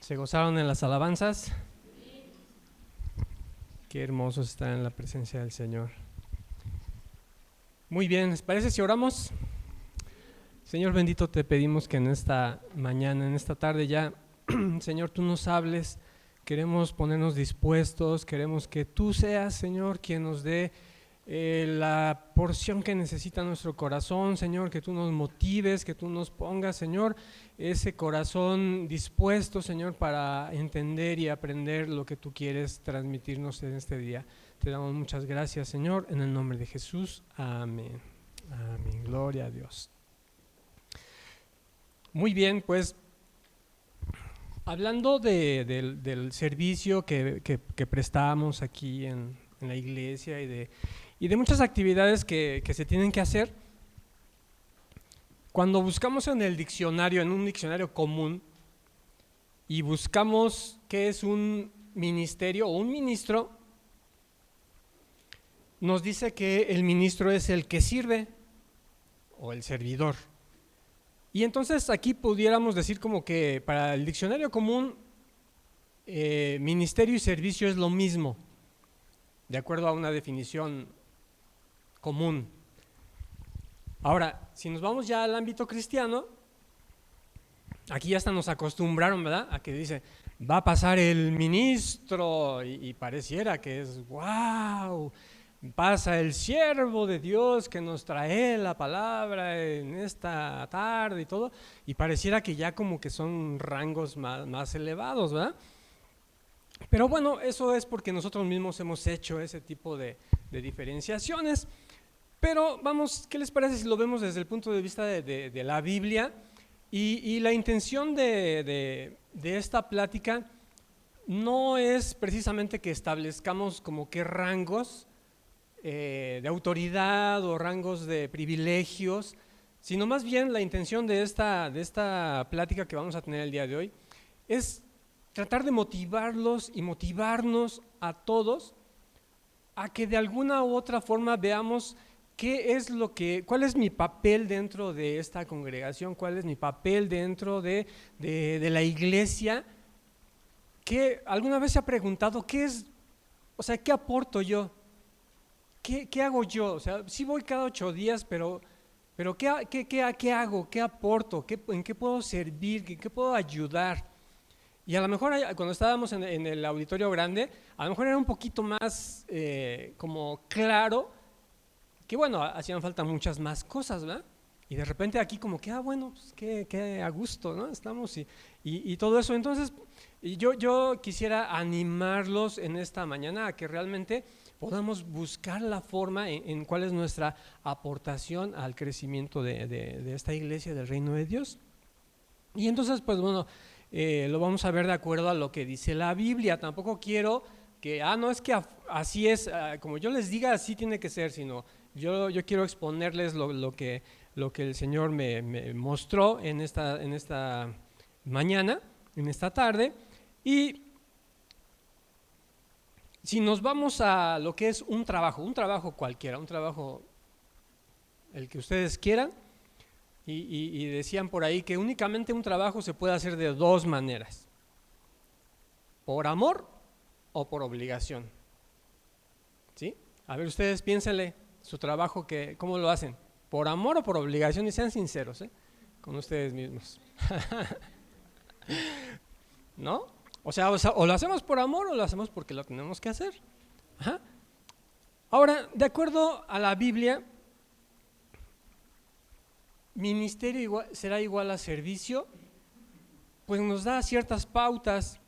¿Se gozaron en las alabanzas? Qué hermoso estar en la presencia del Señor. Muy bien, ¿les parece si oramos? Señor bendito, te pedimos que en esta mañana, en esta tarde ya, Señor, tú nos hables. Queremos ponernos dispuestos, queremos que tú seas, Señor, quien nos dé la porción que necesita nuestro corazón, Señor, que tú nos motives, que tú nos pongas, Señor, ese corazón dispuesto, Señor, para entender y aprender lo que tú quieres transmitirnos en este día. Te damos muchas gracias, Señor, en el nombre de Jesús. Amén. Amén. Gloria a Dios. Muy bien, pues hablando del servicio que prestamos aquí en la iglesia y de muchas actividades que se tienen que hacer, cuando buscamos en el diccionario, en un diccionario común, y buscamos qué es un ministerio o un ministro, nos dice que el ministro es el que sirve o el servidor. Y entonces aquí pudiéramos decir como que para el diccionario común, ministerio y servicio es lo mismo, de acuerdo a una definición común. Ahora, si nos vamos ya al ámbito cristiano, aquí ya hasta nos acostumbraron, ¿verdad? A que dice, va a pasar el ministro y pareciera que es, wow, pasa el siervo de Dios que nos trae la palabra en esta tarde y todo, y pareciera que ya como que son rangos más elevados, ¿verdad? Pero bueno, eso es porque nosotros mismos hemos hecho ese tipo de diferenciaciones. Pero vamos, ¿qué les parece si lo vemos desde el punto de vista de la Biblia? Y la intención de esta plática no es precisamente que establezcamos como qué rangos de autoridad o rangos de privilegios, sino más bien la intención de esta plática que vamos a tener el día de hoy es tratar de motivarlos y motivarnos a todos a que de alguna u otra forma veamos cuál es mi papel dentro de esta congregación, cuál es mi papel dentro de la iglesia. Que alguna vez se ha preguntado qué es, o sea, qué aporto yo, qué hago yo, o sea, sí voy cada 8 días, pero ¿qué hago, qué aporto, en qué puedo servir, en qué puedo ayudar? Y a lo mejor cuando estábamos en el auditorio grande, a lo mejor era un poquito más como claro que bueno, hacían falta muchas más cosas, ¿verdad? Y de repente aquí como que, bueno, pues qué a gusto, ¿no? Estamos y todo eso. Entonces, yo quisiera animarlos en esta mañana a que realmente podamos buscar la forma en cuál es nuestra aportación al crecimiento de esta iglesia del reino de Dios. Y entonces, pues bueno, lo vamos a ver de acuerdo a lo que dice la Biblia. Tampoco quiero que, no es que así es, como yo les diga, así tiene que ser, sino yo quiero exponerles lo que el Señor me mostró en esta mañana, en esta tarde. Y si nos vamos a lo que es un trabajo cualquiera, un trabajo el que ustedes quieran, y decían por ahí que únicamente un trabajo se puede hacer de dos maneras: por amor o por obligación. ¿Sí? A ver, ustedes piénsenle su trabajo, ¿cómo lo hacen? ¿Por amor o por obligación? Y sean sinceros, con ustedes mismos. ¿No? O sea, o lo hacemos por amor o lo hacemos porque lo tenemos que hacer. Ajá. Ahora, de acuerdo a la Biblia, ministerio será igual a servicio, pues nos da ciertas pautas.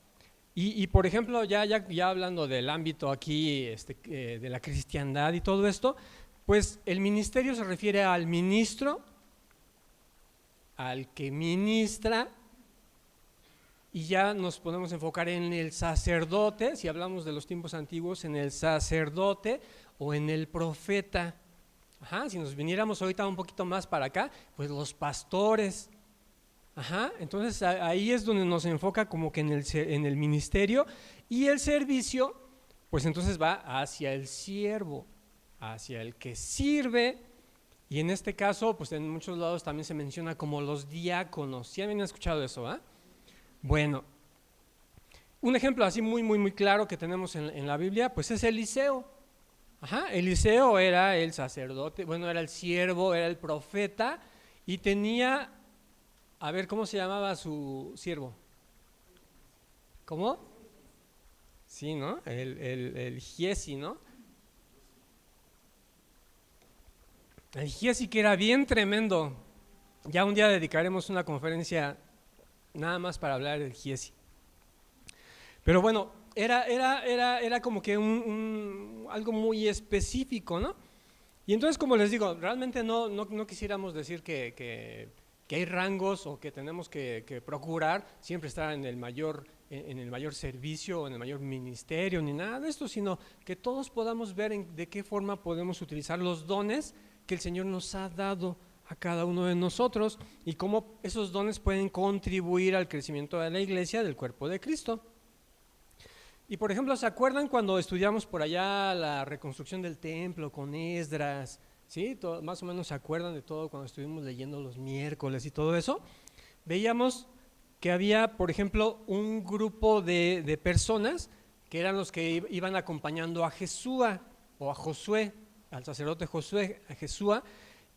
Y por ejemplo, ya hablando del ámbito aquí de la cristiandad y todo esto, pues el ministerio se refiere al ministro, al que ministra, y ya nos podemos enfocar en el sacerdote, si hablamos de los tiempos antiguos, en el sacerdote o en el profeta. Ajá, si nos viniéramos ahorita un poquito más para acá, pues los pastores. Ajá, entonces ahí es donde nos enfoca como que en el ministerio, y el servicio, pues entonces va hacia el siervo, hacia el que sirve. Y en este caso, pues en muchos lados también se menciona como los diáconos. ¿Sí habían escuchado eso? Bueno, Un ejemplo así muy claro que tenemos en la Biblia, pues es Eliseo. Eliseo era el sacerdote, bueno, era el siervo, era el profeta y tenía, a ver, ¿cómo se llamaba su siervo? ¿Cómo? Sí, ¿no? El Giesi, ¿no? El Giesi que era bien tremendo. Ya un día dedicaremos una conferencia nada más para hablar del Giesi. Pero bueno, era como que algo muy específico, ¿no? Y entonces, como les digo, realmente no quisiéramos decir que hay rangos o que tenemos que procurar siempre estar en el mayor servicio o en el mayor ministerio, ni nada de esto, sino que todos podamos ver de qué forma podemos utilizar los dones que el Señor nos ha dado a cada uno de nosotros y cómo esos dones pueden contribuir al crecimiento de la iglesia, del cuerpo de Cristo. Y por ejemplo, ¿se acuerdan cuando estudiamos por allá la reconstrucción del templo con Esdras? ¿Sí? Más o menos se acuerdan de todo cuando estuvimos leyendo los miércoles y todo eso. Veíamos que había, por ejemplo, un grupo de personas que eran los que iban acompañando a Jesúa o a Josué, al sacerdote Josué, a Jesúa,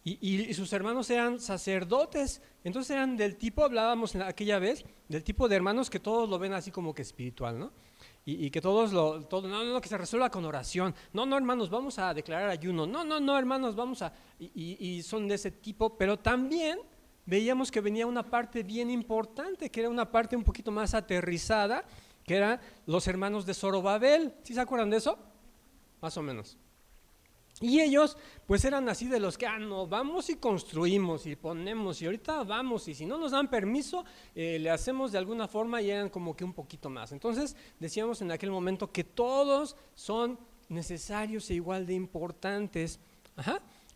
y sus hermanos eran sacerdotes. Entonces eran del tipo, hablábamos aquella vez, del tipo de hermanos que todos lo ven así como que espiritual, ¿no? Y que todos no, que se resuelva con oración. No, hermanos, vamos a declarar ayuno. No, hermanos, vamos a... Y son de ese tipo, pero también veíamos que venía una parte bien importante, que era una parte un poquito más aterrizada, que eran los hermanos de Zorobabel. ¿Sí se acuerdan de eso? Más o menos. Y ellos pues eran así de los que, no, vamos y construimos y ponemos y ahorita vamos y si no nos dan permiso, le hacemos de alguna forma y eran como que un poquito más. Entonces decíamos en aquel momento que todos son necesarios e igual de importantes.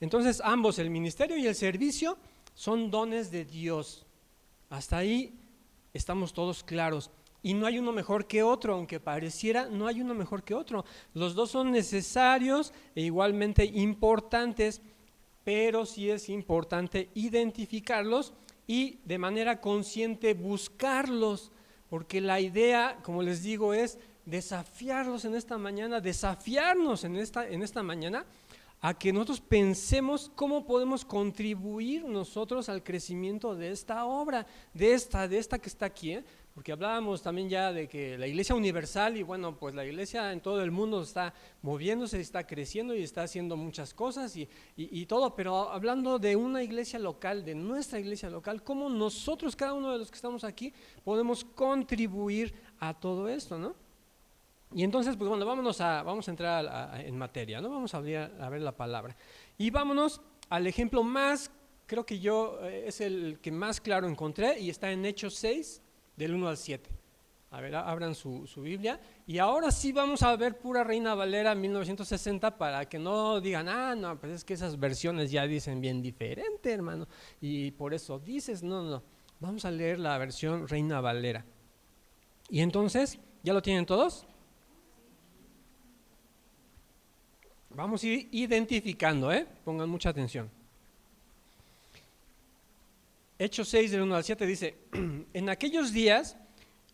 Entonces ambos, el ministerio y el servicio, son dones de Dios. Hasta ahí estamos todos claros. Y no hay uno mejor que otro, aunque pareciera, no hay uno mejor que otro. Los dos son necesarios e igualmente importantes, pero sí es importante identificarlos y de manera consciente buscarlos, porque la idea, como les digo, es desafiarlos en esta mañana, desafiarnos en esta mañana a que nosotros pensemos cómo podemos contribuir nosotros al crecimiento de esta obra, de esta que está aquí, porque hablábamos también ya de que la iglesia universal, y bueno, pues la iglesia en todo el mundo está moviéndose, está creciendo y está haciendo muchas cosas y todo, pero hablando de una iglesia local, de nuestra iglesia local, cómo nosotros, cada uno de los que estamos aquí, podemos contribuir a todo esto, ¿no? Y entonces, pues bueno, vamos a entrar en materia, ¿no? Vamos a ver la palabra. Y vámonos al ejemplo más, creo que yo es el que más claro encontré y está en Hechos 6, del 1 al 7. A ver, abran su Biblia. Y ahora sí vamos a ver pura Reina Valera 1960 para que no digan, no, pues es que esas versiones ya dicen bien diferente, hermano. Y por eso dices, no. Vamos a leer la versión Reina Valera. Y entonces, ¿ya lo tienen todos? Vamos a ir identificando, pongan mucha atención. Hechos 6 del 1 al 7 dice, en aquellos días,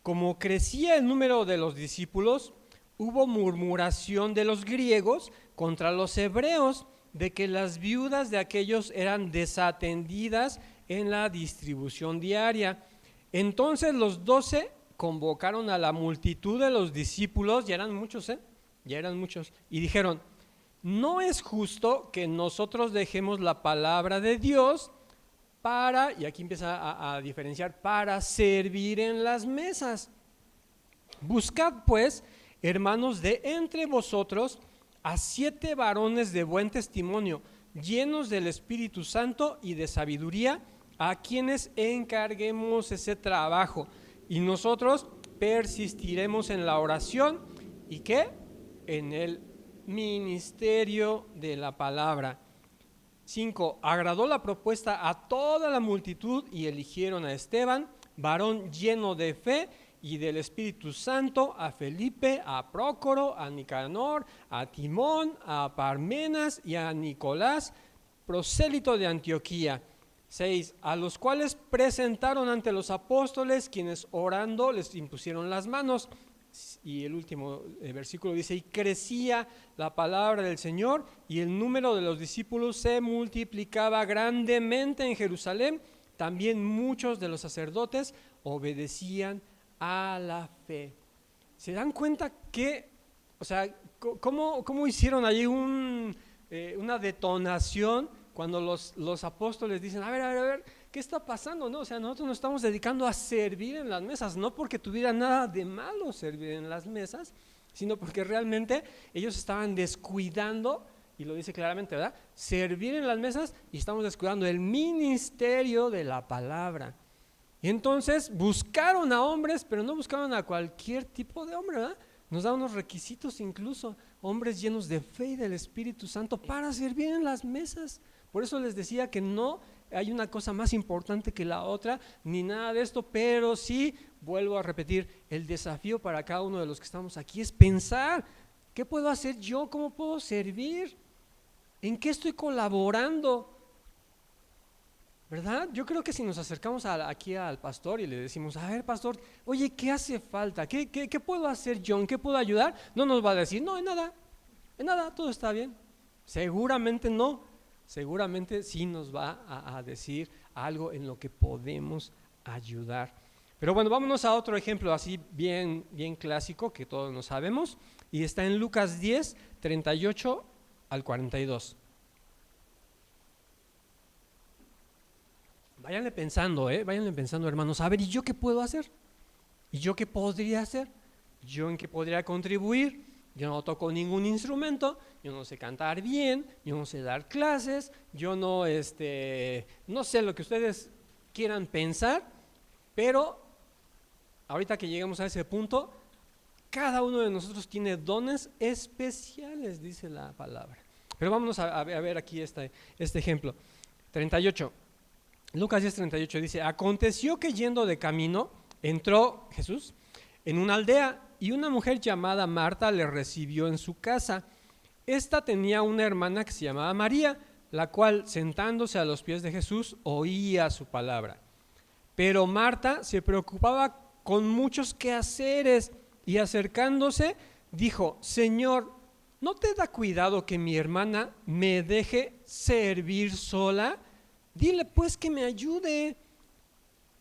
como crecía el número de los discípulos, hubo murmuración de los griegos contra los hebreos, de que las viudas de aquellos eran desatendidas en la distribución diaria. Entonces los 12 convocaron a la multitud de los discípulos, ya eran muchos, y dijeron, no es justo que nosotros dejemos la palabra de Dios para, y aquí empieza a diferenciar, para servir en las mesas. Buscad pues, hermanos, de entre vosotros a 7 varones de buen testimonio, llenos del Espíritu Santo y de sabiduría, a quienes encarguemos ese trabajo, y nosotros persistiremos en la oración, ¿y qué? En el ministerio de la palabra. 5. Agradó la propuesta a toda la multitud y eligieron a Esteban, varón lleno de fe y del Espíritu Santo, a Felipe, a Prócoro, a Nicanor, a Timón, a Parmenas y a Nicolás, prosélito de Antioquía. 6. A los cuales presentaron ante los apóstoles, quienes orando les impusieron las manos. y el último versículo dice, y crecía la palabra del Señor y el número de los discípulos se multiplicaba grandemente en Jerusalén. También muchos de los sacerdotes obedecían a la fe. ¿Se dan cuenta que, o sea, cómo hicieron allí una detonación cuando los apóstoles dicen, a ver, ¿qué está pasando? No, o sea, nosotros nos estamos dedicando a servir en las mesas, no porque tuviera nada de malo servir en las mesas, sino porque realmente ellos estaban descuidando, y lo dice claramente, ¿verdad? Servir en las mesas y estamos descuidando el ministerio de la palabra. Y entonces buscaron a hombres, pero no buscaron a cualquier tipo de hombre, ¿verdad? Nos da unos requisitos incluso, hombres llenos de fe y del Espíritu Santo para servir en las mesas. Por eso les decía que no hay una cosa más importante que la otra, ni nada de esto, pero sí, vuelvo a repetir, el desafío para cada uno de los que estamos aquí es pensar, ¿qué puedo hacer yo? ¿Cómo puedo servir? ¿En qué estoy colaborando? ¿Verdad? Yo creo que si nos acercamos aquí al pastor y le decimos, a ver, pastor, oye, ¿qué hace falta? ¿Qué puedo hacer yo? ¿En qué puedo ayudar? No nos va a decir, no, en nada, todo está bien. Seguramente no, seguramente sí nos va a decir algo en lo que podemos ayudar. Pero bueno, vámonos a otro ejemplo así bien clásico que todos nos sabemos, y está en Lucas 10, 38 al 42. Váyanle pensando, hermanos, a ver, ¿y yo qué puedo hacer? ¿Y yo qué podría hacer? ¿Yo en qué podría contribuir? Yo no toco ningún instrumento, yo no sé cantar bien, yo no sé dar clases, yo no sé lo que ustedes quieran pensar, pero ahorita que lleguemos a ese punto, cada uno de nosotros tiene dones especiales, dice la palabra. Pero vámonos a ver aquí este ejemplo. 38. Lucas 10:38 dice, aconteció que yendo de camino, entró Jesús en una aldea y una mujer llamada Marta le recibió en su casa. Esta tenía una hermana que se llamaba María, la cual sentándose a los pies de Jesús oía su palabra. Pero Marta se preocupaba con muchos quehaceres y acercándose dijo, Señor, ¿no te da cuidado que mi hermana me deje servir sola? Dile pues que me ayude.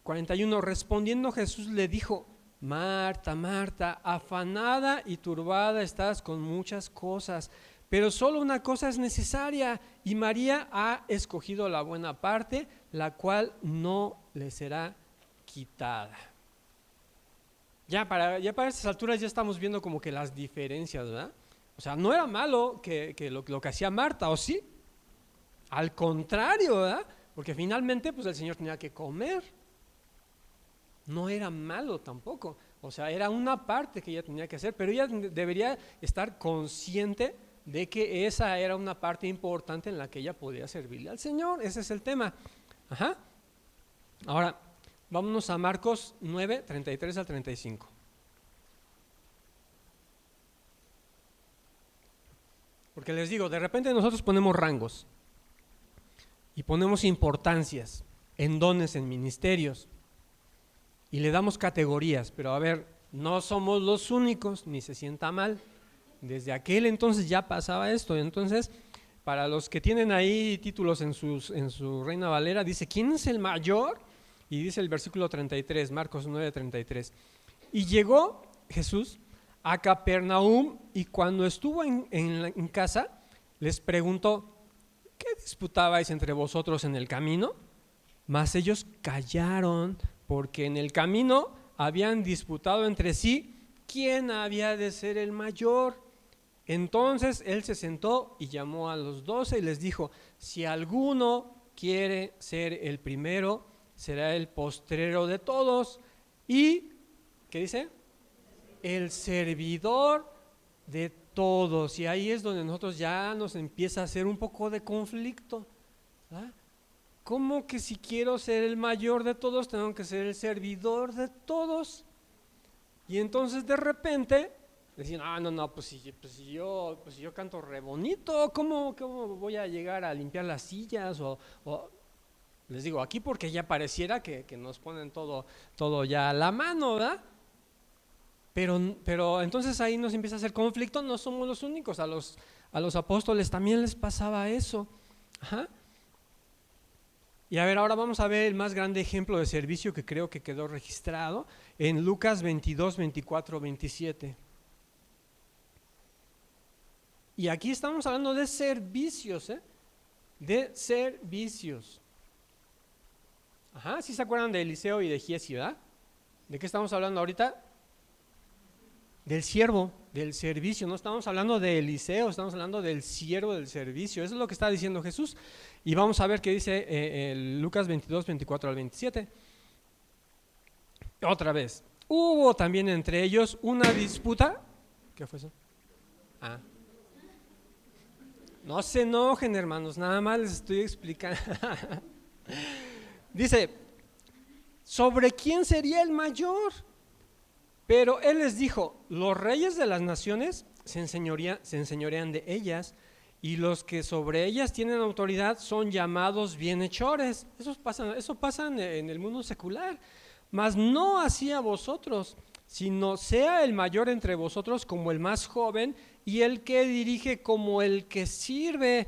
41. Respondiendo Jesús le dijo, Marta, Marta, afanada y turbada estás con muchas cosas, pero solo una cosa es necesaria, y María ha escogido la buena parte, la cual no le será quitada. Ya para estas alturas ya estamos viendo como que las diferencias, ¿verdad? O sea, no era malo que lo que hacía Marta, ¿o sí? Al contrario, ¿verdad? Porque finalmente pues el Señor tenía que comer. No era malo tampoco. O sea, era una parte que ella tenía que hacer, pero ella debería estar consciente de que esa era una parte importante en la que ella podía servirle al Señor. Ese es el tema. Ajá. Ahora, vámonos a Marcos 9, 33 al 35. Porque les digo, de repente nosotros ponemos rangos y ponemos importancias en dones, en ministerios, y le damos categorías, pero a ver, no somos los únicos, ni se sienta mal. Desde aquel entonces ya pasaba esto. Entonces, para los que tienen ahí títulos en su Reina Valera, dice, ¿quién es el mayor? Y dice el versículo 33, Marcos 9, 33. Y llegó Jesús a Capernaum, y cuando estuvo en casa, les preguntó, ¿qué disputabais entre vosotros en el camino? Mas ellos callaron, porque en el camino habían disputado entre sí quién había de ser el mayor. Entonces él se sentó y llamó a los 12 y les dijo, si alguno quiere ser el primero, será el postrero de todos y, ¿qué dice? El servidor de todos. Y ahí es donde nosotros ya nos empieza a hacer un poco de conflicto, ¿verdad? ¿Cómo que si quiero ser el mayor de todos, tengo que ser el servidor de todos? Y entonces de repente decían, no, pues si yo canto re bonito, ¿cómo voy a llegar a limpiar las sillas? O les digo, aquí porque ya pareciera que nos ponen todo ya a la mano, ¿verdad? Pero entonces ahí nos empieza a hacer conflicto, no somos los únicos, a los apóstoles también les pasaba eso. Ajá. Y a ver, ahora vamos a ver el más grande ejemplo de servicio que creo que quedó registrado en Lucas 22, 24, 27. Y aquí estamos hablando de servicios, de servicios. Ajá, ¿sí se acuerdan de Eliseo y de Giezi, verdad? ¿De qué estamos hablando ahorita? Del siervo, del servicio. No estamos hablando de Eliseo, estamos hablando del siervo del servicio. Eso es lo que está diciendo Jesús. Y vamos a ver qué dice Lucas 22, 24 al 27. Otra vez, hubo también entre ellos una disputa. ¿Qué fue eso? No se enojen, hermanos, nada más les estoy explicando. Dice, ¿sobre quién sería el mayor? Pero él les dijo, los reyes de las naciones se enseñorean de ellas, y los que sobre ellas tienen autoridad son llamados bienhechores. Eso pasa en el mundo secular. Mas no así a vosotros, sino sea el mayor entre vosotros como el más joven, y el que dirige como el que sirve.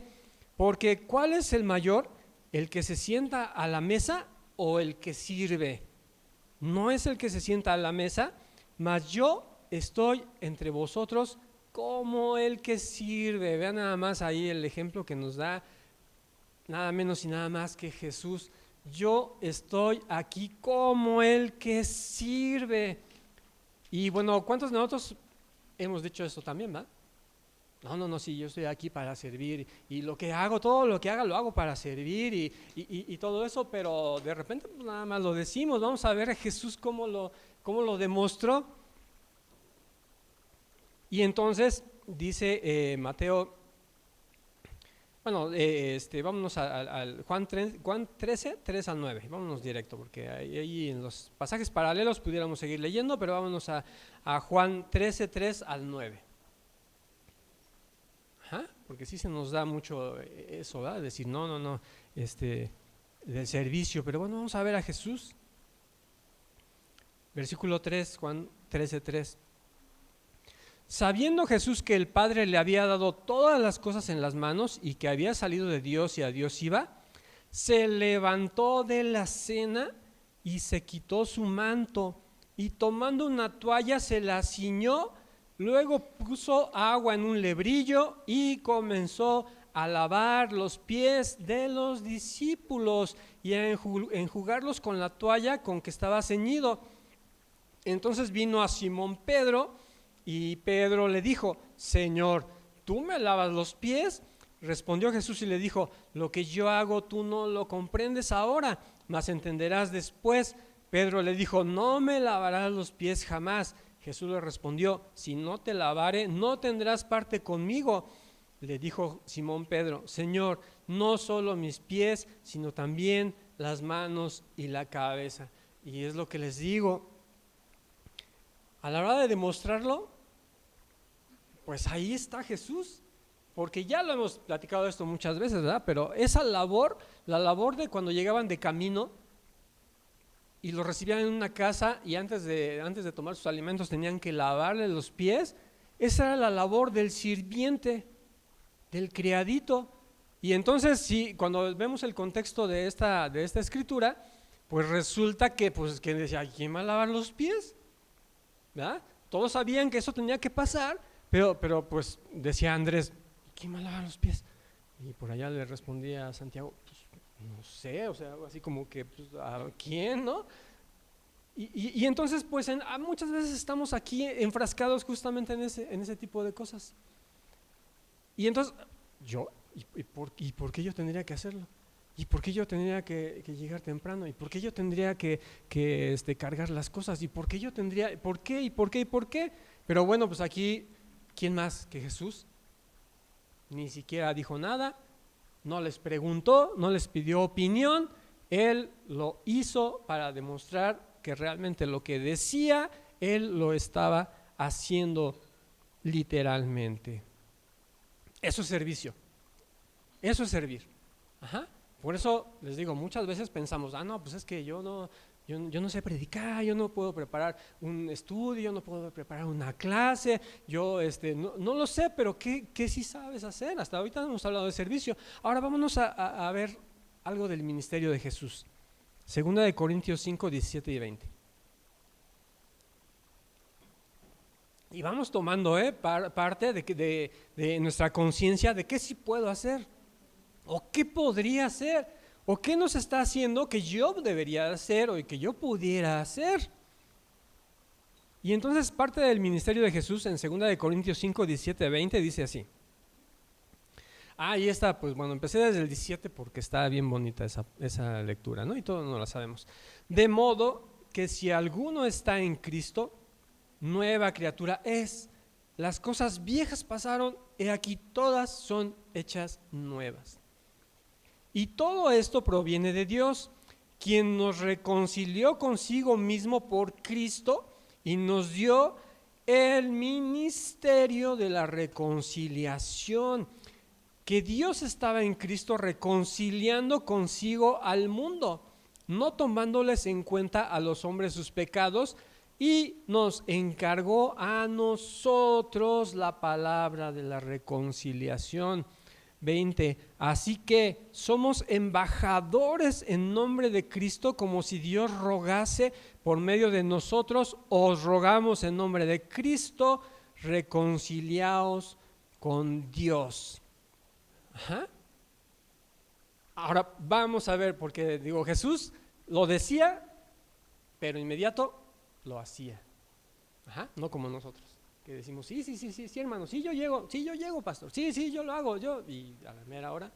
Porque ¿cuál es el mayor? ¿El que se sienta a la mesa o el que sirve? No es el que se sienta a la mesa, mas yo estoy entre vosotros como el que sirve. Vean nada más ahí el ejemplo que nos da nada menos y nada más que Jesús. Yo estoy aquí como el que sirve. Y bueno, ¿cuántos de nosotros hemos dicho esto también, va? No, sí, yo estoy aquí para servir y lo que hago, todo lo que haga lo hago para servir y todo eso, pero de repente pues nada más lo decimos. Vamos a ver a Jesús cómo lo demostró. Y entonces dice Mateo, bueno, vámonos al Juan 13, 3 al 9, vámonos directo, porque ahí en los pasajes paralelos pudiéramos seguir leyendo, pero vámonos a Juan 13, 3 al 9. Ajá, porque sí se nos da mucho eso, ¿verdad? Decir, no, del servicio, pero bueno, vamos a ver a Jesús. Versículo 3, Juan 13, 3. Sabiendo Jesús que el Padre le había dado todas las cosas en las manos y que había salido de Dios y a Dios iba, se levantó de la cena y se quitó su manto y tomando una toalla se la ciñó, luego puso agua en un lebrillo y comenzó a lavar los pies de los discípulos y a enjugarlos con la toalla con que estaba ceñido. Entonces vino a Simón Pedro y Pedro le dijo, Señor, ¿tú me lavas los pies? Respondió Jesús y le dijo, lo que yo hago tú no lo comprendes ahora, mas entenderás después. Pedro le dijo, no me lavarás los pies jamás. Jesús le respondió, si no te lavare, no tendrás parte conmigo. Le dijo Simón Pedro, Señor, no solo mis pies, sino también las manos y la cabeza. Y es lo que les digo, a la hora de demostrarlo, pues ahí está Jesús, porque ya lo hemos platicado esto muchas veces, ¿verdad? Pero esa labor, la labor de cuando llegaban de camino y los recibían en una casa y antes de tomar sus alimentos tenían que lavarle los pies, esa era la labor del sirviente, del criadito. Y entonces, sí, cuando vemos el contexto de esta escritura, pues resulta que decía, ¿quién va a lavar los pies? ¿Verdad? Todos sabían que eso tenía que pasar, pero pues decía Andrés, ¿quién me lava los pies? Y por allá le respondía a Santiago, pues no sé, o sea, así como que, pues, ¿a quién, no? Y entonces, pues muchas veces estamos aquí enfrascados justamente en ese tipo de cosas. Y entonces, ¿y por qué yo tendría que hacerlo? ¿Y por qué yo tendría que llegar temprano? ¿Y por qué yo tendría que cargar las cosas? ¿Y por qué yo tendría, por qué, y por qué, y por qué? Pero bueno, pues aquí, ¿quién más que Jesús? Ni siquiera dijo nada, no les preguntó, no les pidió opinión, Él lo hizo para demostrar que realmente lo que decía, Él lo estaba haciendo literalmente. Eso es servicio, eso es servir. Ajá. Por eso les digo, muchas veces pensamos, no, pues es que yo Yo no sé predicar, yo no puedo preparar un estudio, yo no puedo preparar una clase, yo no lo sé, pero ¿qué sí sabes hacer? Hasta ahorita hemos hablado de servicio. Ahora vámonos a ver algo del ministerio de Jesús. Segunda de Corintios 5, 17 y 20. Y vamos tomando parte de nuestra conciencia de qué sí puedo hacer, o qué podría hacer, o qué nos está haciendo que yo debería hacer o que yo pudiera hacer. Y entonces parte del ministerio de Jesús en 2 de Corintios 5, 17, 20 dice así. Y esta, pues bueno, empecé desde el 17 porque está bien bonita esa lectura, ¿no? Y todos no la sabemos. De modo que si alguno está en Cristo, nueva criatura es. Las cosas viejas pasaron, he aquí todas son hechas nuevas. Y todo esto proviene de Dios, quien nos reconcilió consigo mismo por Cristo y nos dio el ministerio de la reconciliación, que Dios estaba en Cristo reconciliando consigo al mundo, no tomándoles en cuenta a los hombres sus pecados, y nos encargó a nosotros la palabra de la reconciliación. 20. Así que somos embajadores en nombre de Cristo, como si Dios rogase por medio de nosotros. Os rogamos en nombre de Cristo, reconciliaos con Dios. Ahora vamos a ver, porque digo, Jesús lo decía, pero inmediato lo hacía. No como nosotros, que decimos, sí, hermano, sí yo llego, pastor, sí, yo lo hago, y a la mera hora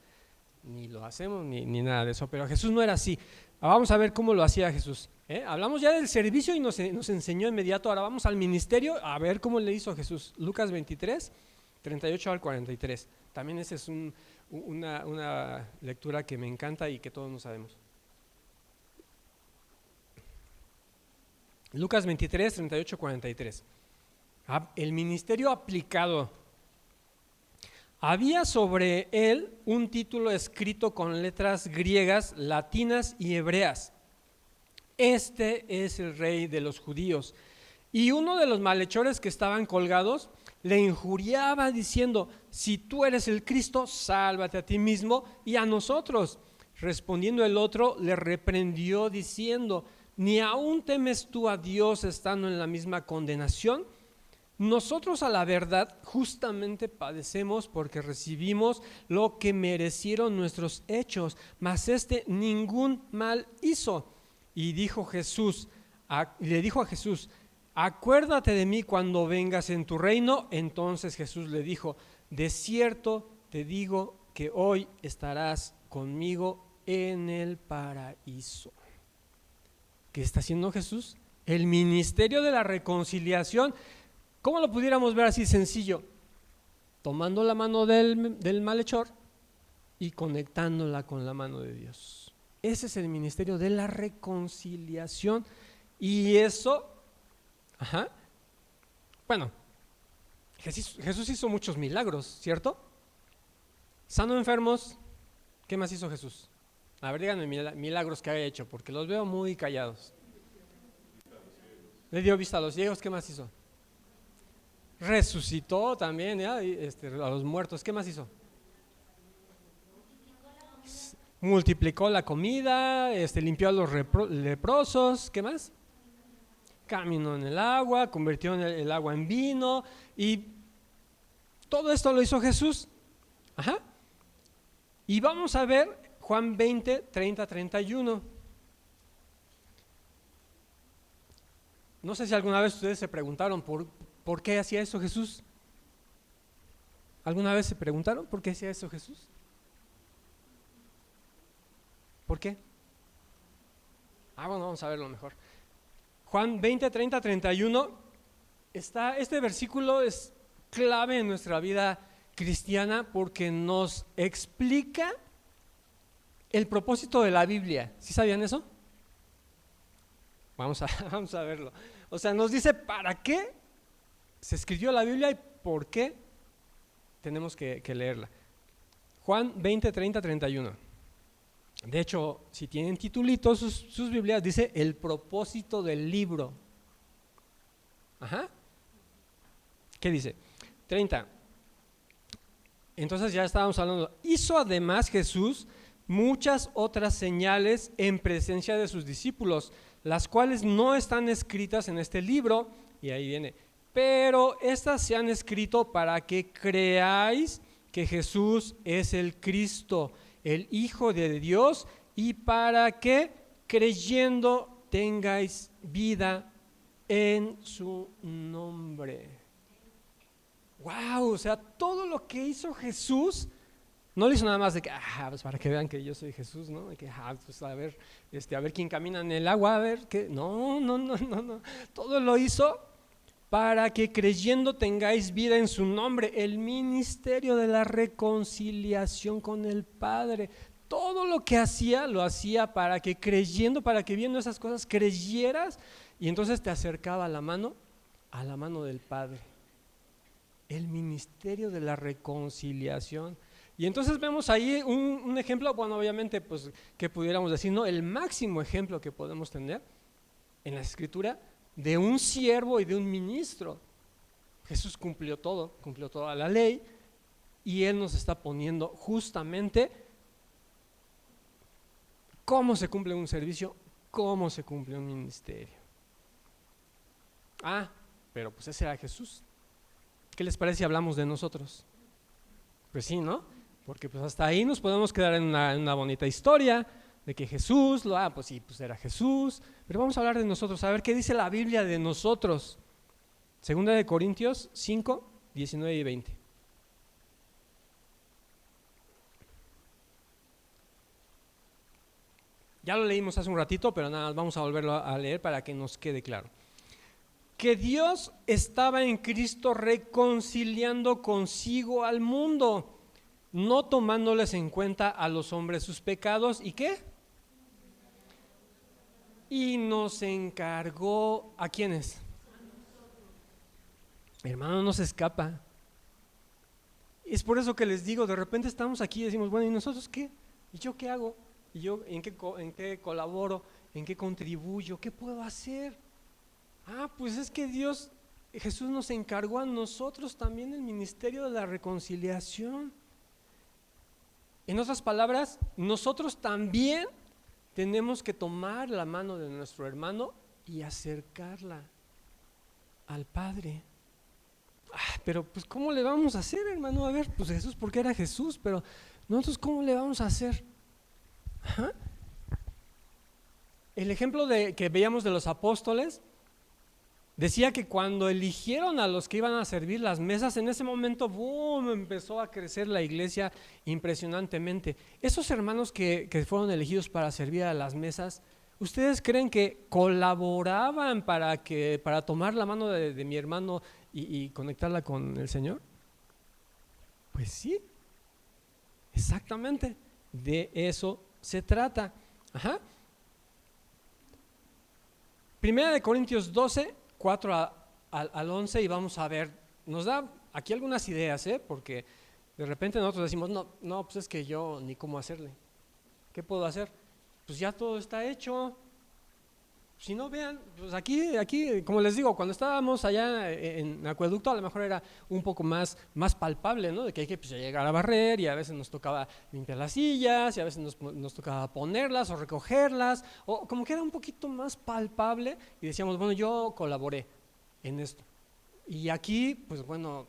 ni lo hacemos ni nada de eso. Pero Jesús no era así. Vamos a ver cómo lo hacía Jesús. Hablamos ya del servicio y nos enseñó inmediato. Ahora vamos al ministerio, a ver cómo le hizo Jesús. Lucas 23, 38 al 43. También esa es una lectura que me encanta y que todos no sabemos. Lucas 23, 38, 43. El ministerio aplicado. Había sobre él un título escrito con letras griegas, latinas y hebreas. Este es el rey de los judíos. Y uno de los malhechores que estaban colgados le injuriaba diciendo: si tú eres el Cristo, sálvate a ti mismo y a nosotros. Respondiendo el otro, le reprendió diciendo: ¿ni aún temes tú a Dios estando en la misma condenación? Nosotros a la verdad justamente padecemos porque recibimos lo que merecieron nuestros hechos, mas ningún mal hizo. Y le dijo a Jesús: acuérdate de mí cuando vengas en tu reino. Entonces Jesús le dijo: de cierto te digo que hoy estarás conmigo en el paraíso. ¿Qué está haciendo Jesús? El ministerio de la reconciliación. ¿Cómo lo pudiéramos ver así sencillo? Tomando la mano del malhechor y conectándola con la mano de Dios. Ese es el ministerio de la reconciliación. Y eso, bueno, Jesús hizo muchos milagros, ¿cierto? Sanó enfermos. ¿Qué más hizo Jesús? A ver, díganme milagros que haya hecho, porque los veo muy callados. Le dio vista a los ciegos. ¿Qué más hizo? Resucitó también a los muertos. ¿Qué más hizo? Multiplicó la comida, limpió a los leprosos. ¿Qué más? Caminó en el agua, convirtió el agua en vino. Y todo esto lo hizo Jesús. Y vamos a ver Juan 20, 30, 31. No sé si alguna vez ustedes se preguntaron ¿por qué hacía eso Jesús? ¿Alguna vez se preguntaron por qué hacía eso Jesús? ¿Por qué? Bueno, vamos a verlo mejor. Juan 20, 30, 31. Este versículo es clave en nuestra vida cristiana porque nos explica el propósito de la Biblia. ¿Sí sabían eso? Vamos a verlo. O sea, nos dice para qué se escribió la Biblia y por qué tenemos que leerla. Juan 20, 30, 31. De hecho, si tienen titulitos sus Biblias, dice el propósito del libro. Ajá. ¿Qué dice? 30. Entonces ya estábamos hablando. Hizo además Jesús muchas otras señales en presencia de sus discípulos, las cuales no están escritas en este libro, y ahí viene, pero estas se han escrito para que creáis que Jesús es el Cristo, el Hijo de Dios, y para que creyendo tengáis vida en su nombre. Wow, o sea, todo lo que hizo Jesús, no lo hizo nada más de que, pues para que vean que yo soy Jesús, ¿no? De que, pues a ver quién camina en el agua, a ver qué. No. Todo lo hizo para que creyendo tengáis vida en su nombre, el ministerio de la reconciliación con el Padre. Todo lo que hacía, lo hacía para que creyendo, para que viendo esas cosas creyeras y entonces te acercaba a la mano del Padre. El ministerio de la reconciliación. Y entonces vemos ahí un ejemplo, bueno, obviamente, pues, que pudiéramos decir, ¿no? El máximo ejemplo que podemos tener en la Escritura de un siervo y de un ministro. Jesús cumplió toda la ley, y Él nos está poniendo justamente cómo se cumple un servicio, cómo se cumple un ministerio. Pero pues ese era Jesús. ¿Qué les parece si hablamos de nosotros? Pues sí, ¿no? Porque pues hasta ahí nos podemos quedar en una bonita historia de que Jesús, pues sí, pues era Jesús, pero vamos a hablar de nosotros, a ver qué dice la Biblia de nosotros. Segunda de Corintios 5, 19 y 20. Ya lo leímos hace un ratito, pero nada, vamos a volverlo a leer para que nos quede claro. Que Dios estaba en Cristo reconciliando consigo al mundo, no tomándoles en cuenta a los hombres sus pecados, ¿y qué? Y nos encargó, ¿a quiénes? Hermano, no se escapa. Es por eso que les digo, de repente estamos aquí y decimos, bueno, ¿y nosotros qué? ¿Y yo qué hago? ¿Y yo en qué colaboro? ¿En qué contribuyo? ¿Qué puedo hacer? Pues es que Jesús nos encargó a nosotros también el ministerio de la reconciliación. En otras palabras, nosotros también tenemos que tomar la mano de nuestro hermano y acercarla al Padre. Pero pues ¿cómo le vamos a hacer, hermano? A ver, pues Jesús, porque era Jesús, pero nosotros ¿cómo le vamos a hacer? El ejemplo que veíamos de los apóstoles decía que cuando eligieron a los que iban a servir las mesas, en ese momento, ¡boom!, empezó a crecer la iglesia impresionantemente. Esos hermanos que fueron elegidos para servir a las mesas, ¿ustedes creen que colaboraban para tomar la mano de mi hermano y conectarla con el Señor? Pues sí, exactamente, de eso se trata. Primera de Corintios 12, 4 al 11, y vamos a ver, nos da aquí algunas ideas, porque de repente nosotros decimos, no, pues es que yo ni cómo hacerle. ¿Qué puedo hacer? Pues ya todo está hecho. Si no, vean, pues aquí, como les digo, cuando estábamos allá en Acueducto, a lo mejor era un poco más palpable, ¿no? De que hay que llegar a barrer, y a veces nos tocaba limpiar las sillas, y a veces nos tocaba ponerlas o recogerlas, o como que era un poquito más palpable, y decíamos, bueno, yo colaboré en esto. Y aquí, pues bueno,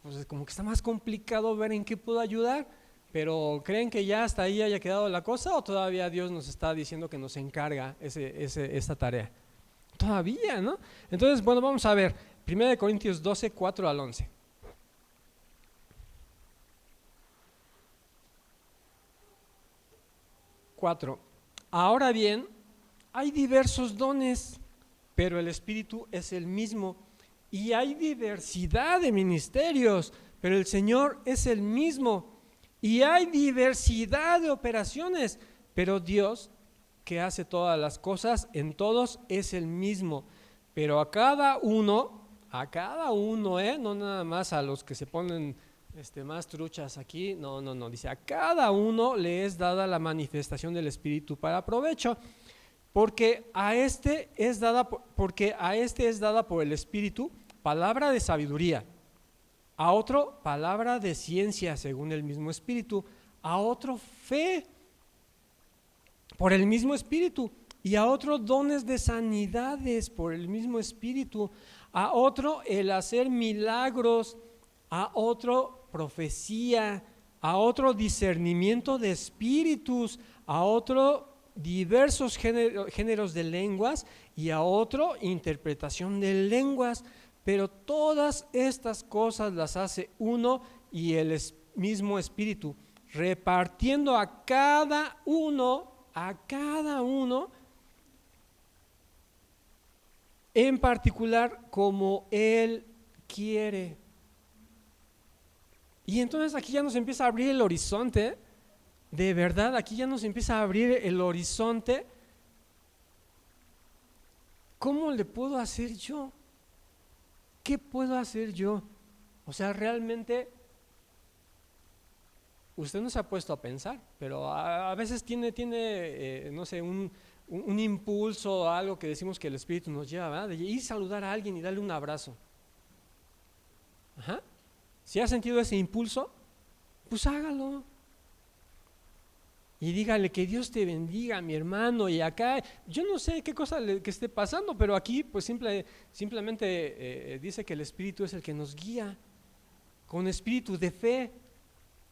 pues como que está más complicado ver en qué puedo ayudar. Pero ¿creen que ya hasta ahí haya quedado la cosa, o todavía Dios nos está diciendo que nos encarga esta tarea? Todavía, ¿no? Entonces, bueno, vamos a ver 1 Corintios 12, 4 al 11. Ahora bien, hay diversos dones, pero el Espíritu es el mismo. Y hay diversidad de ministerios, pero el Señor es el mismo. Y hay diversidad de operaciones, pero Dios, que hace todas las cosas en todos, es el mismo. Pero a cada uno, no nada más a los que se ponen más truchas aquí. No. Dice, a cada uno le es dada la manifestación del Espíritu para provecho, porque a este es dada por el Espíritu palabra de sabiduría, a otro palabra de ciencia según el mismo Espíritu, a otro fe por el mismo Espíritu, y a otro dones de sanidades por el mismo Espíritu, a otro el hacer milagros, a otro profecía, a otro discernimiento de espíritus, a otro diversos géneros de lenguas y a otro interpretación de lenguas. Pero todas estas cosas las hace uno y el mismo Espíritu, repartiendo a cada uno en particular como Él quiere. Y entonces aquí ya nos empieza a abrir el horizonte, de verdad, aquí ya nos empieza a abrir el horizonte. ¿Cómo le puedo hacer yo? ¿Qué puedo hacer yo? O sea, realmente, usted no se ha puesto a pensar, pero a veces tiene no sé, un impulso, algo que decimos que el Espíritu nos lleva, ¿verdad? De ir a saludar a alguien y darle un abrazo. Ajá. Si ha sentido ese impulso, pues hágalo. Y dígale que Dios te bendiga, mi hermano. Y acá, yo no sé qué cosa que esté pasando, pero aquí pues simplemente dice que el Espíritu es el que nos guía, con espíritu de fe.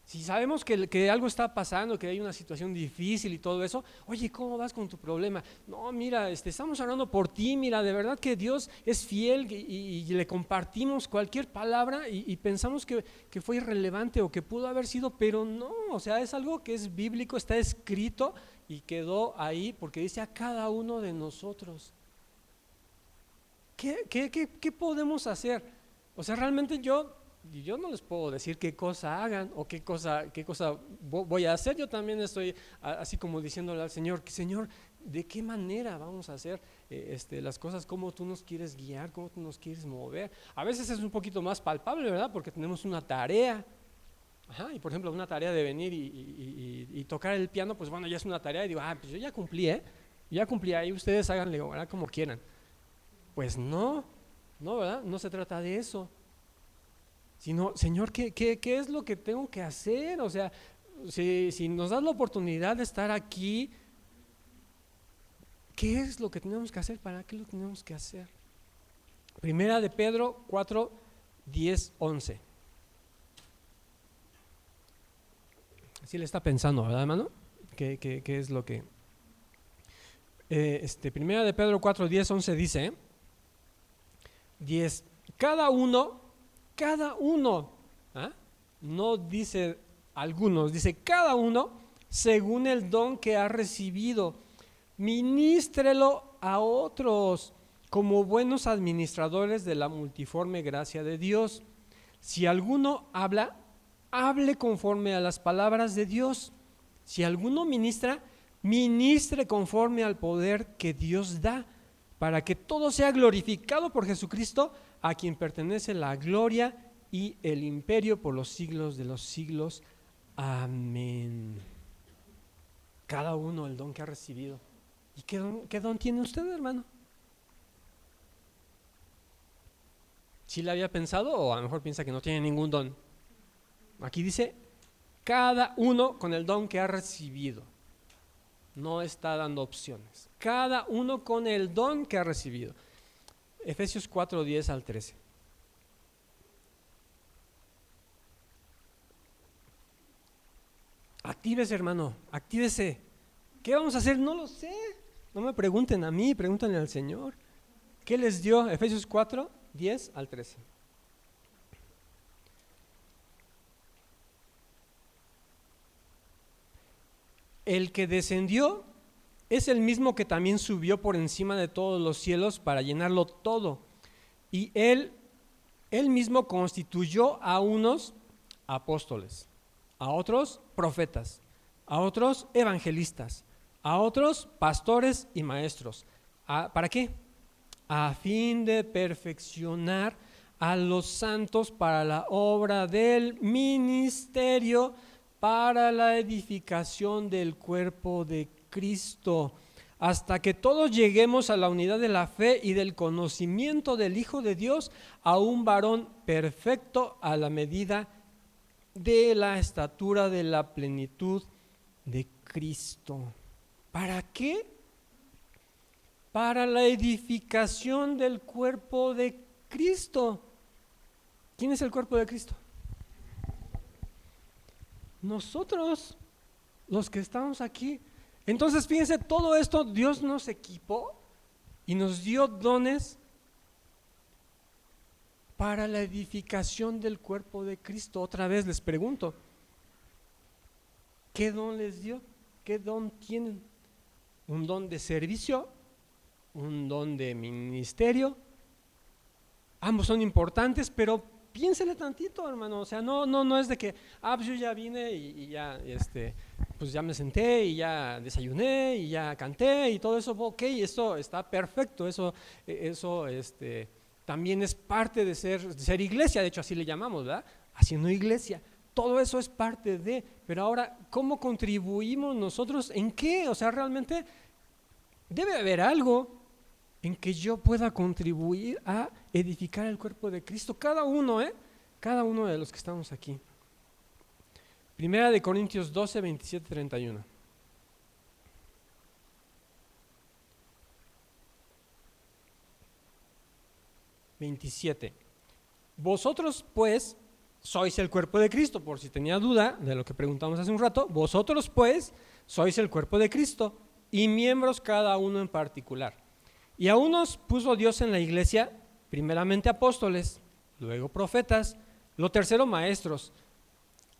Si sabemos que algo está pasando, que hay una situación difícil y todo eso, oye, ¿cómo vas con tu problema? No, mira, estamos hablando por ti, mira, de verdad que Dios es fiel y le compartimos cualquier palabra y pensamos que fue irrelevante o que pudo haber sido, pero no, o sea, es algo que es bíblico, está escrito y quedó ahí porque dice a cada uno de nosotros. ¿Qué podemos hacer? O sea, realmente yo no les puedo decir qué cosa hagan o qué cosa voy a hacer. Yo también estoy así como diciéndole al Señor, Señor, ¿de qué manera vamos a hacer las cosas? ¿Cómo tú nos quieres guiar? ¿Cómo tú nos quieres mover? A veces es un poquito más palpable, ¿verdad? Porque tenemos una tarea. Ajá, y por ejemplo, una tarea de venir y tocar el piano, pues bueno, ya es una tarea y digo, pues yo ya cumplí, ya cumplí, ahí ustedes háganle, ¿verdad? Como quieran. Pues no, ¿verdad? No se trata de eso. Sino, Señor, ¿qué es lo que tengo que hacer? O sea, si nos das la oportunidad de estar aquí, ¿qué es lo que tenemos que hacer? ¿Para qué lo tenemos que hacer? Primera de Pedro 4, 10, 11. Así le está pensando, ¿verdad, hermano? ¿Qué es lo que...? Primera de Pedro 4, 10, 11 dice, 10, cada uno, no dice algunos, dice cada uno según el don que ha recibido, ministrelo a otros como buenos administradores de la multiforme gracia de Dios. Si alguno habla, hable conforme a las palabras de Dios. Si alguno ministra, ministre conforme al poder que Dios da, para que todo sea glorificado por Jesucristo, a quien pertenece la gloria y el imperio por los siglos de los siglos. Amén. Cada uno el don que ha recibido. ¿Y qué don tiene usted, hermano? ¿Sí le había pensado o a lo mejor piensa que no tiene ningún don? Aquí dice, cada uno con el don que ha recibido. No está dando opciones. Cada uno con el don que ha recibido. Efesios 4, 10 al 13. Actívese, hermano, actívese. ¿Qué vamos a hacer? No lo sé. No me pregunten a mí, pregúntenle al Señor. ¿Qué les dio? Efesios 4, 10 al 13. El que descendió es el mismo que también subió por encima de todos los cielos para llenarlo todo. Y él mismo constituyó a unos apóstoles, a otros profetas, a otros evangelistas, a otros pastores y maestros. ¿Para qué? A fin de perfeccionar a los santos para la obra del ministerio, para la edificación del cuerpo de Cristo, hasta que todos lleguemos a la unidad de la fe y del conocimiento del Hijo de Dios, a un varón perfecto, a la medida de la estatura de la plenitud de Cristo. ¿Para qué? Para la edificación del cuerpo de Cristo. ¿Quién es el cuerpo de Cristo? Nosotros, los que estamos aquí. Entonces, fíjense, todo esto Dios nos equipó y nos dio dones para la edificación del cuerpo de Cristo. Otra vez les pregunto, ¿qué don les dio? ¿Qué don tienen? ¿Un don de servicio? ¿Un don de ministerio? Ambos son importantes, pero piénsele tantito, hermano. O sea, no es de que, pues yo ya vine y ya, pues ya me senté y ya desayuné y ya canté y todo eso. Ok, esto está perfecto. Eso, también es parte de ser iglesia. De hecho, así le llamamos, ¿verdad? Haciendo iglesia. Todo eso es parte de. Pero ahora, ¿cómo contribuimos nosotros? ¿En qué? O sea, realmente debe haber algo en que yo pueda contribuir a edificar el cuerpo de Cristo, cada uno de los que estamos aquí. Primera de Corintios 12, 27, 31. Vosotros pues sois el cuerpo de Cristo, por si tenía duda de lo que preguntamos hace un rato. Vosotros pues sois el cuerpo de Cristo y miembros cada uno en particular. Y a unos puso Dios en la iglesia, primeramente apóstoles, luego profetas, lo tercero maestros,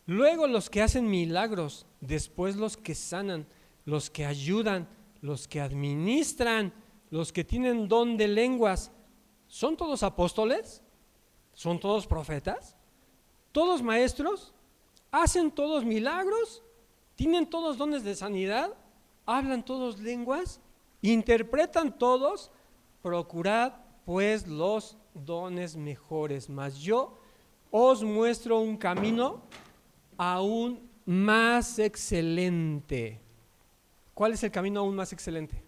luego los que hacen milagros, después los que sanan, los que ayudan, los que administran, los que tienen don de lenguas. ¿Son todos apóstoles? ¿Son todos profetas? ¿Todos maestros? ¿Hacen todos milagros? ¿Tienen todos dones de sanidad? ¿Hablan todos lenguas? ¿Interpretan todos? Procurad pues los dones mejores, mas yo os muestro un camino aún más excelente. ¿Cuál es el camino aún más excelente?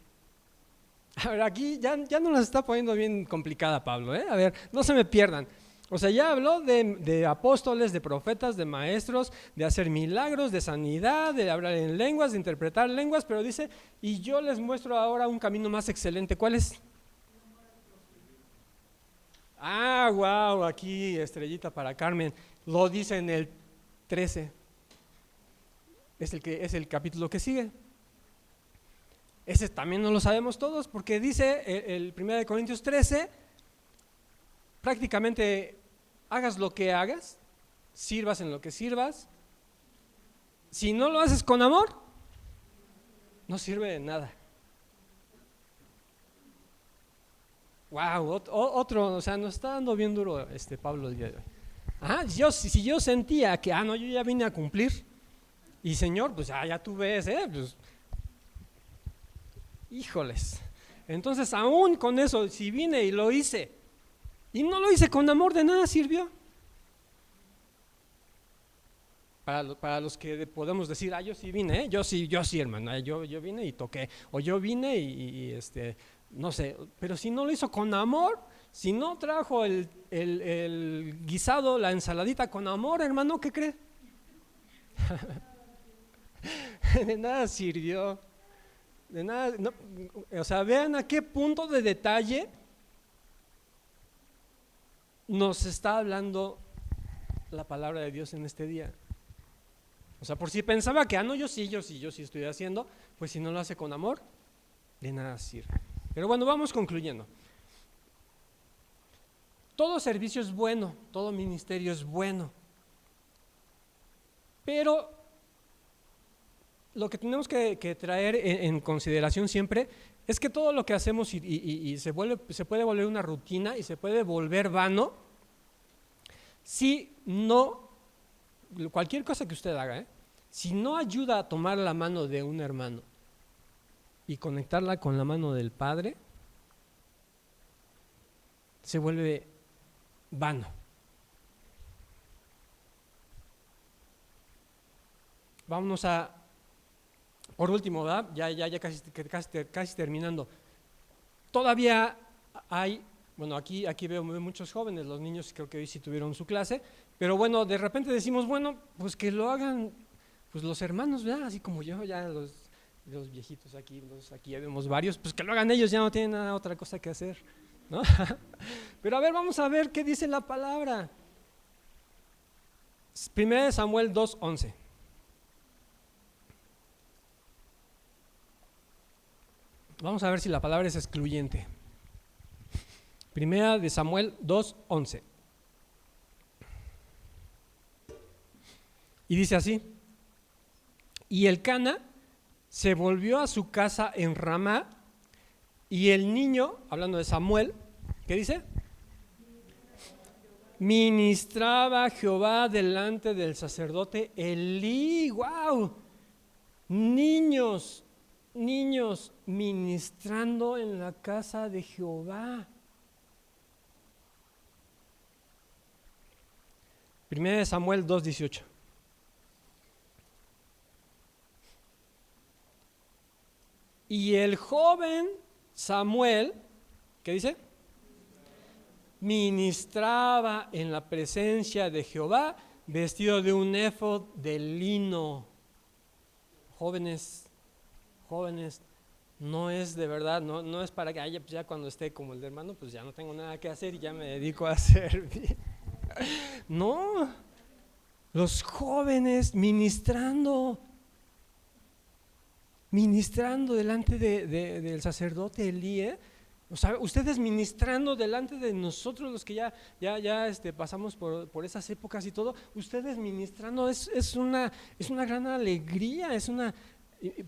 A ver, aquí ya nos la está poniendo bien complicada Pablo, ¿eh? A ver, no se me pierdan. O sea, ya habló de apóstoles, de profetas, de maestros, de hacer milagros, de sanidad, de hablar en lenguas, de interpretar lenguas, pero dice, y yo les muestro ahora un camino más excelente. ¿Cuál es? Wow, aquí estrellita para Carmen. Lo dice en el 13. Es el capítulo que sigue. Ese también no lo sabemos todos, porque dice el 1 Corintios 13, prácticamente hagas lo que hagas, sirvas en lo que sirvas, si no lo haces con amor, no sirve de nada. Wow, otro, o sea, nos está dando bien duro Pablo el día de hoy. Si yo sentía que, yo ya vine a cumplir, y Señor, pues ya tú ves, pues, híjoles. Entonces, aún con eso, si vine y lo hice, y no lo hice con amor, de nada sirvió. Para los que podemos decir, yo sí vine, yo sí hermano, yo vine y toqué, o yo vine y no sé, pero si no lo hizo con amor, si no trajo el guisado, la ensaladita con amor, hermano, ¿qué cree? De nada sirvió, de nada, no, o sea, vean a qué punto de detalle nos está hablando la palabra de Dios en este día. O sea, por si pensaba que, yo sí estoy haciendo, pues si no lo hace con amor, de nada sirve. Pero bueno, vamos concluyendo. Todo servicio es bueno, todo ministerio es bueno, pero lo que tenemos que traer en consideración siempre es que todo lo que hacemos y se puede volver una rutina y se puede volver vano si no, cualquier cosa que usted haga, si no ayuda a tomar la mano de un hermano y conectarla con la mano del Padre, se vuelve vano. Vámonos por último, ¿verdad? Ya casi terminando. Todavía hay, bueno, aquí veo muchos jóvenes, los niños creo que hoy sí tuvieron su clase, pero bueno, de repente decimos, bueno, pues que lo hagan pues los hermanos, ¿verdad? Así como yo, ya los viejitos aquí ya vemos varios, pues que lo hagan ellos, ya no tienen nada otra cosa que hacer, ¿no? Pero a ver, vamos a ver qué dice la palabra. 1 Samuel 2:11. Vamos a ver si la palabra es excluyente. 1 Samuel 2:11. Y dice así: y Elcana se volvió a su casa en Ramá, y el niño, hablando de Samuel, ¿qué dice? Ministraba a Jehová delante del sacerdote Elí. ¡Wow! Niños ministrando en la casa de Jehová. 1 Samuel 2:18. Y el joven Samuel, ¿qué dice? Ministraba en la presencia de Jehová vestido de un éfod de lino. Jóvenes, no es de verdad, no es para que pues ya cuando esté como el de hermano, pues ya no tengo nada que hacer y ya me dedico a servir. No, los jóvenes ministrando delante del sacerdote Elí, o sea, ustedes ministrando delante de nosotros, los que ya pasamos por esas épocas y todo, ustedes ministrando es una gran alegría,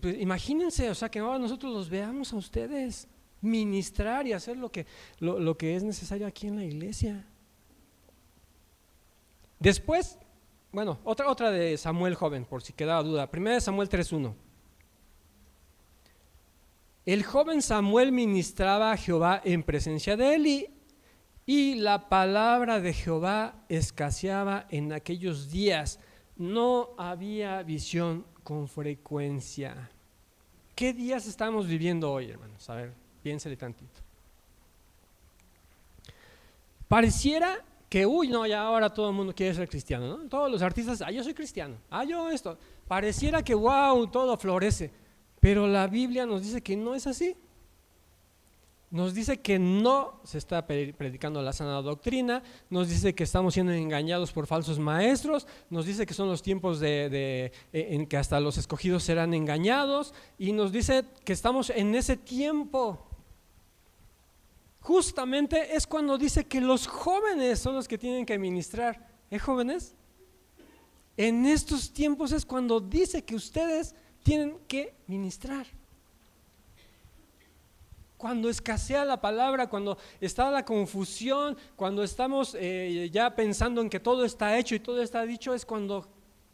pues, imagínense, o sea, que ahora nosotros los veamos a ustedes ministrar y hacer lo que es necesario aquí en la iglesia. Después, bueno, otra de Samuel joven, por si quedaba duda. 1 Samuel 3:1. El joven Samuel ministraba a Jehová en presencia de Elí, y la palabra de Jehová escaseaba en aquellos días. No había visión con frecuencia. ¿Qué días estamos viviendo hoy, hermanos? A ver, piénsele tantito. Pareciera que, no, ya ahora todo el mundo quiere ser cristiano, ¿no? Todos los artistas, yo soy cristiano, yo esto. Pareciera que, todo florece, pero la Biblia nos dice que no es así. Nos dice que no se está predicando la sana doctrina, nos dice que estamos siendo engañados por falsos maestros, nos dice que son los tiempos en que hasta los escogidos serán engañados, y nos dice que estamos en ese tiempo. Justamente es cuando dice que los jóvenes son los que tienen que ministrar. ¿Jóvenes? En estos tiempos es cuando dice que ustedes tienen que ministrar. Cuando escasea la palabra, cuando está la confusión, cuando estamos ya pensando en que todo está hecho y todo está dicho, es cuando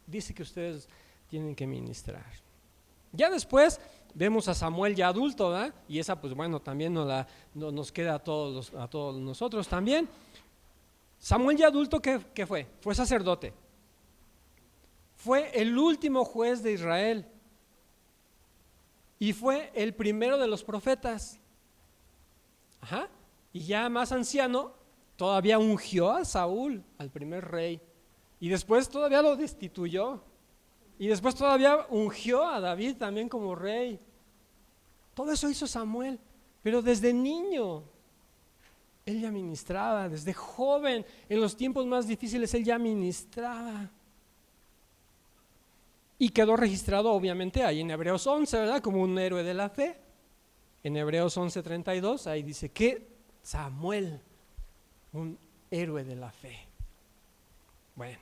dice que ustedes tienen que ministrar. Ya después vemos a Samuel ya adulto, ¿verdad? Y esa pues bueno, también nos queda a todos nosotros también. Samuel ya adulto, ¿qué fue? Fue sacerdote. Fue el último juez de Israel. Y fue el primero de los profetas. Y ya más anciano, todavía ungió a Saúl, al primer rey, y después todavía lo destituyó, y después todavía ungió a David también como rey. Todo eso hizo Samuel, pero desde niño él ya ministraba, desde joven, en los tiempos más difíciles él ya ministraba. Y quedó registrado obviamente ahí en Hebreos 11, ¿verdad? Como un héroe de la fe. En Hebreos 11:32, ahí dice que Samuel, un héroe de la fe. Bueno.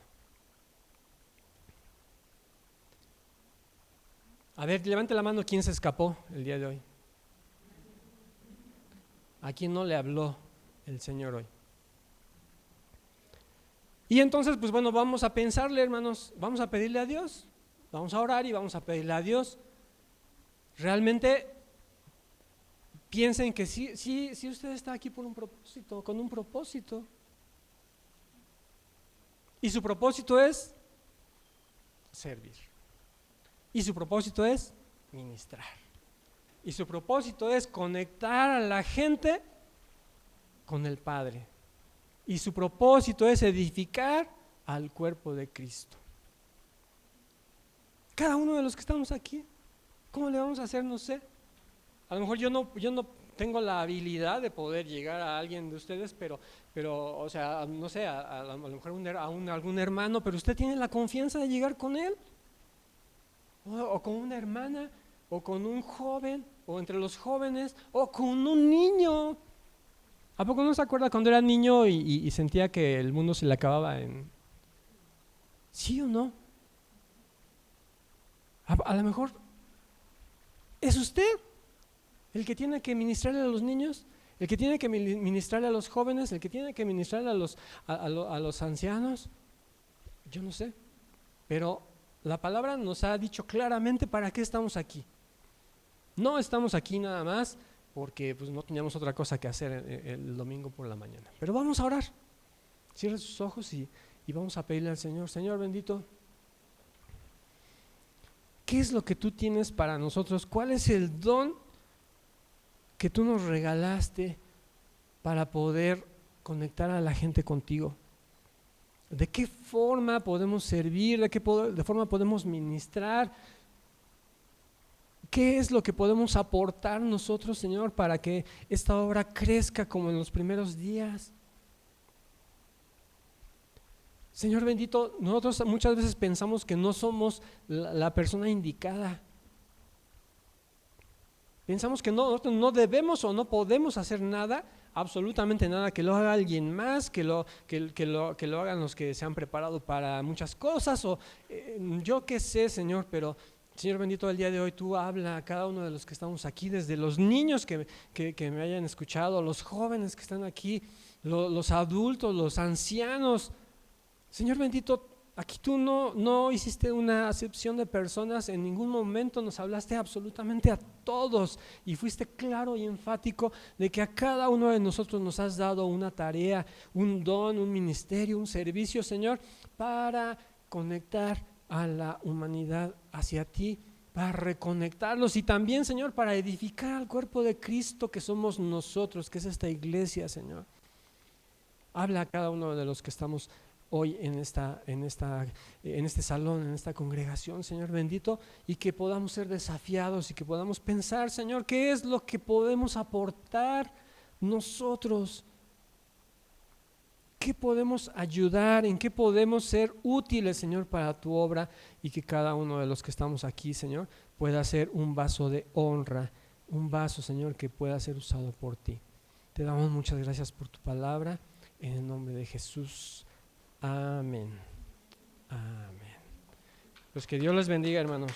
A ver, levante la mano, ¿quién se escapó el día de hoy? ¿A quién no le habló el Señor hoy? Y entonces, pues bueno, vamos a pensarle, hermanos, vamos a pedirle a Dios, vamos a orar y vamos a pedirle a Dios. Realmente piensen que sí usted está aquí por un propósito, con un propósito. Y su propósito es servir. Y su propósito es ministrar. Y su propósito es conectar a la gente con el Padre. Y su propósito es edificar al cuerpo de Cristo. Cada uno de los que estamos aquí, ¿cómo le vamos a hacer? No sé. A lo mejor yo no tengo la habilidad de poder llegar a alguien de ustedes, pero o sea, no sé, a lo mejor algún hermano, pero usted tiene la confianza de llegar con él, o con una hermana, o con un joven, o entre los jóvenes, o con un niño. ¿A poco no se acuerda cuando era niño y sentía que el mundo se le acababa en... ¿Sí o no? A lo mejor es usted el que tiene que ministrarle a los niños, el que tiene que ministrarle a los jóvenes, el que tiene que ministrarle a los ancianos. Yo no sé, pero la palabra nos ha dicho claramente para qué estamos aquí. No estamos aquí nada más porque pues, no teníamos otra cosa que hacer el domingo por la mañana. Pero vamos a orar. Cierre sus ojos y vamos a pedirle al Señor: Señor bendito, ¿qué es lo que tú tienes para nosotros? ¿Cuál es el don que tú nos regalaste para poder conectar a la gente contigo? ¿De qué forma podemos servir? ¿De qué forma podemos ministrar? ¿Qué es lo que podemos aportar nosotros, Señor, para que esta obra crezca como en los primeros días? Señor bendito, nosotros muchas veces pensamos que no somos la persona indicada. Pensamos que nosotros no debemos o no podemos hacer nada, absolutamente nada, que lo haga alguien más, que lo hagan los que se han preparado para muchas cosas, o yo qué sé, Señor, pero Señor bendito, el día de hoy tú habla a cada uno de los que estamos aquí, desde los niños que me hayan escuchado, los jóvenes que están aquí, los adultos, los ancianos. Señor bendito, aquí tú no hiciste una acepción de personas, en ningún momento nos hablaste absolutamente a todos y fuiste claro y enfático de que a cada uno de nosotros nos has dado una tarea, un don, un ministerio, un servicio, Señor, para conectar a la humanidad hacia ti, para reconectarlos y también, Señor, para edificar al cuerpo de Cristo que somos nosotros, que es esta iglesia, Señor. Habla a cada uno de los que estamos hoy en este salón, en esta congregación, Señor bendito, y que podamos ser desafiados y que podamos pensar, Señor, qué es lo que podemos aportar nosotros, qué podemos ayudar, en qué podemos ser útiles, Señor, para tu obra, y que cada uno de los que estamos aquí, Señor, pueda ser un vaso de honra, un vaso, Señor, que pueda ser usado por ti. Te damos muchas gracias por tu palabra, en el nombre de Jesús. Amén. Amén. Pues que Dios les bendiga, hermanos.